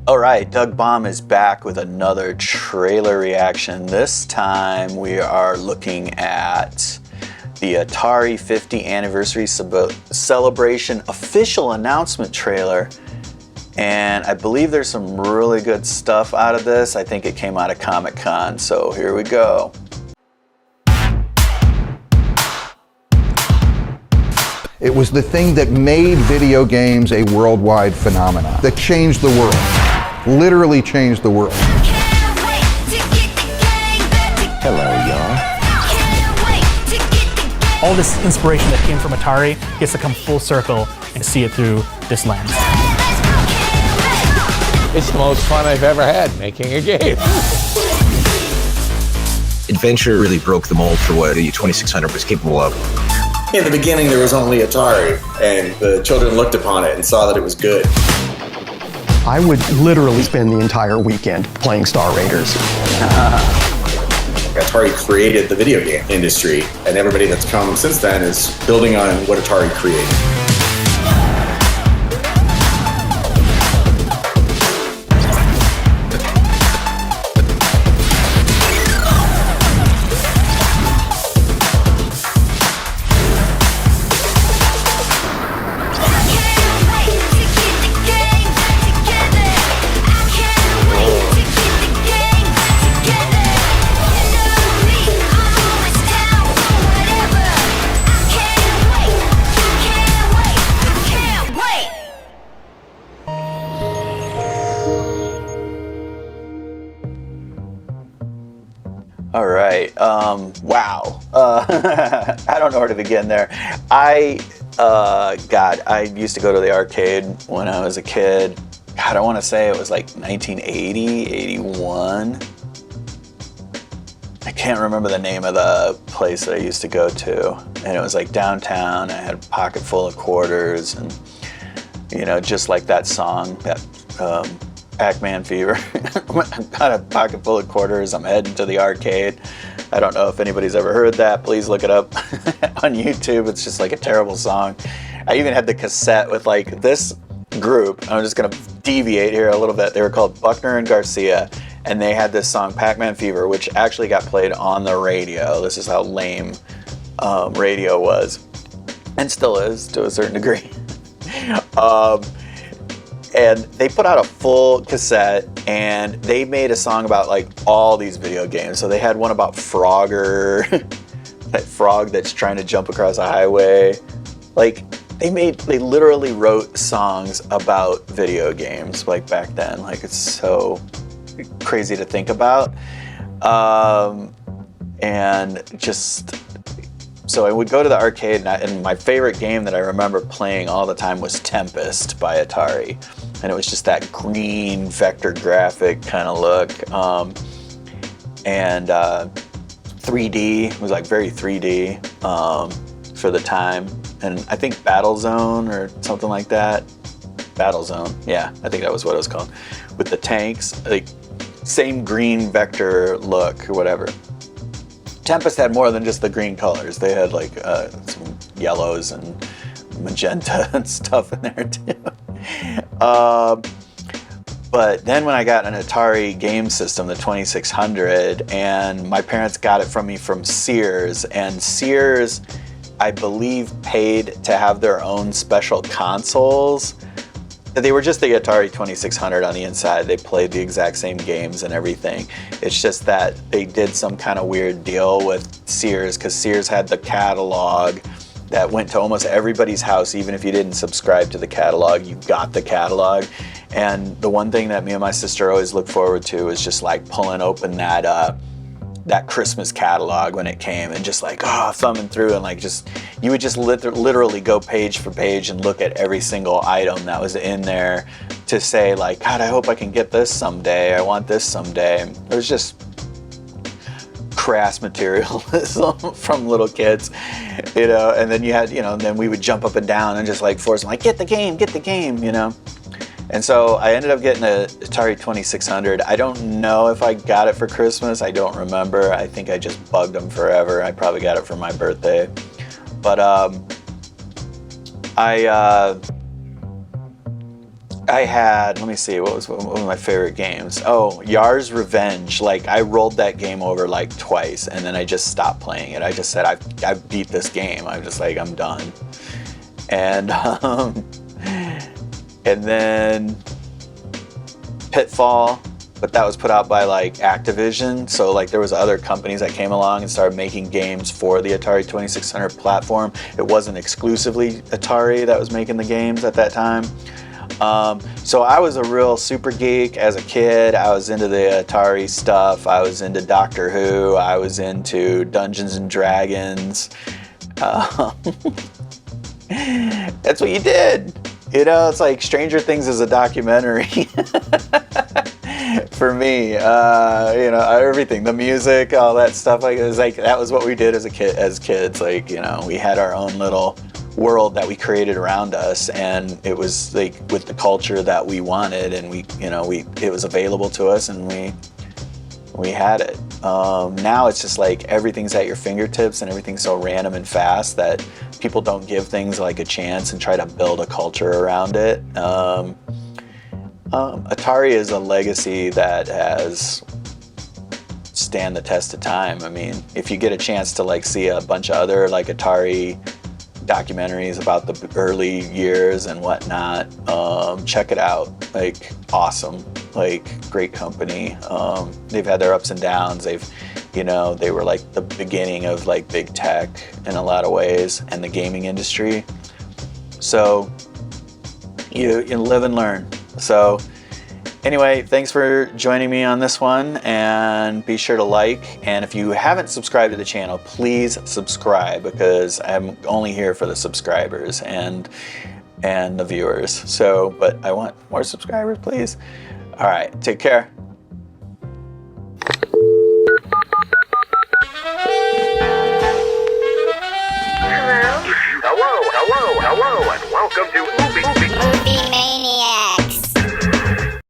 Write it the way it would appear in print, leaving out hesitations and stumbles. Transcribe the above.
All right, Doug Baum is back with another trailer reaction. This time we are looking at the Atari 50 Anniversary Celebration official announcement trailer. And I believe there's some really good stuff out of this. I think it came out of Comic-Con, so here we go. It was the thing that made video games a worldwide phenomenon, that changed the world, literally changed the world. Hello, y'all. All this inspiration that came from Atari gets to come full circle and see it through this lens. It's the most fun I've ever had making a game. Adventure really broke the mold for what the 2600 was capable of. In the beginning, there was only Atari, and the children looked upon it and saw that it was good. I would literally spend the entire weekend playing Star Raiders. Atari created the video game industry, and everybody that's come since then is building on what Atari created. All right, wow. I don't know where to begin there. I used to go to the arcade when I was a kid. God, I want to say it was like 1980, 81. I can't remember the name of the place that I used to go to. And it was like downtown. I had a pocket full of quarters and, you know, just like that song, that Pac-Man Fever. Got a pocket full of quarters, I'm heading to the arcade. I don't know if anybody's ever heard that. Please look it up on YouTube. It's just like a terrible song. I even had the cassette with like this group. I'm just gonna deviate here a little bit. They were called Buckner and Garcia, and they had this song Pac-Man Fever, which actually got played on the radio. This is how lame radio was, and still is to a certain degree. And they put out a full cassette, and they made a song about like all these video games. So they had one about Frogger, that frog that's trying to jump across a highway. Like they literally wrote songs about video games like back then. Like it's so crazy to think about. And just, so I would go to the arcade, and my favorite game that I remember playing all the time was Tempest by Atari. And it was just that green vector graphic kind of look. And 3D, it was like very 3D for the time. And I think Battlezone or something like that. Battlezone, yeah, I think that was what it was called. With the tanks, like same green vector look or whatever. Tempest had more than just the green colors. They had like some yellows and magenta and stuff in there too. But then when I got an Atari game system, the 2600, and my parents got it from me from Sears, and Sears, I believe, paid to have their own special consoles. They were just the Atari 2600 on the inside. They played the exact same games and everything. It's just that they did some kind of weird deal with Sears, because Sears had the catalog that went to almost everybody's house. Even if you didn't subscribe to the catalog, you got the catalog. And the one thing that me and my sister always looked forward to was just like pulling open that Christmas catalog when it came, and just like thumbing through, and like just you would just literally go page for page and look at every single item that was in there to say like, God, I hope I can get this someday. I want this someday. It was just crass materialism from little kids, you know. And then you had, you know, and then we would jump up and down and just like force them, like, get the game, you know. And so I ended up getting an Atari 2600. I don't know if I got it for Christmas. I don't remember. I think I just bugged them forever. I probably got it for my birthday. But I I had, let me see, what was one of my favorite games? Oh, Yar's Revenge. Like, I rolled that game over like twice, and then I just stopped playing it. I just said, I've beat this game. I'm just like, I'm done. And then Pitfall, but that was put out by like Activision. So like there was other companies that came along and started making games for the Atari 2600 platform. It wasn't exclusively Atari that was making the games at that time. So I was a real super geek as a kid. I was into the Atari stuff. I was into Doctor Who. I was into Dungeons and Dragons. That's what you did. You know, it's like Stranger Things is a documentary for me. You know, everything, the music, all that stuff. Like, it was like, that was what we did as kids. Like, you know, we had our own little world that we created around us, and it was like with the culture that we wanted, and it was available to us, and we had it. Now it's just like everything's at your fingertips, and everything's so random and fast that people don't give things like a chance and try to build a culture around it. Atari is a legacy that has stand the test of time. I mean, if you get a chance to like see a bunch of other like Atari documentaries about the early years and whatnot, check it out. Like, awesome, like great company. They've had their ups and downs. They were like the beginning of like big tech in a lot of ways, and the gaming industry. So you live and learn. So anyway, thanks for joining me on this one, and be sure to like, and if you haven't subscribed to the channel, please subscribe, because I'm only here for the subscribers and the viewers. So, but I want more subscribers, please. All right, take care.